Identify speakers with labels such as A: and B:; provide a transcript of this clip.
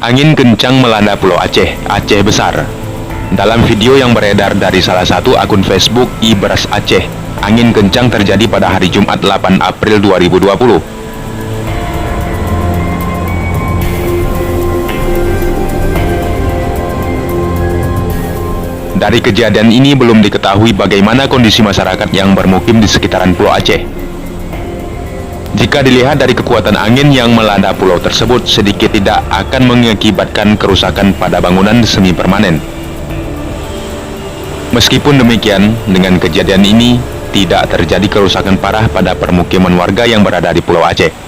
A: Angin kencang melanda Pulau Aceh, Aceh Besar. Dalam video yang beredar dari salah satu akun Facebook Ibras Aceh, angin kencang terjadi pada hari Jumat 8 April 2020. Dari kejadian ini belum diketahui bagaimana kondisi masyarakat yang bermukim di sekitaran Pulau Aceh. Jika dilihat dari kekuatan angin yang melanda pulau tersebut, sedikit tidak akan mengakibatkan kerusakan pada bangunan semi permanen. Meskipun demikian, dengan kejadian ini tidak terjadi kerusakan parah pada permukiman warga yang berada di Pulau Aceh.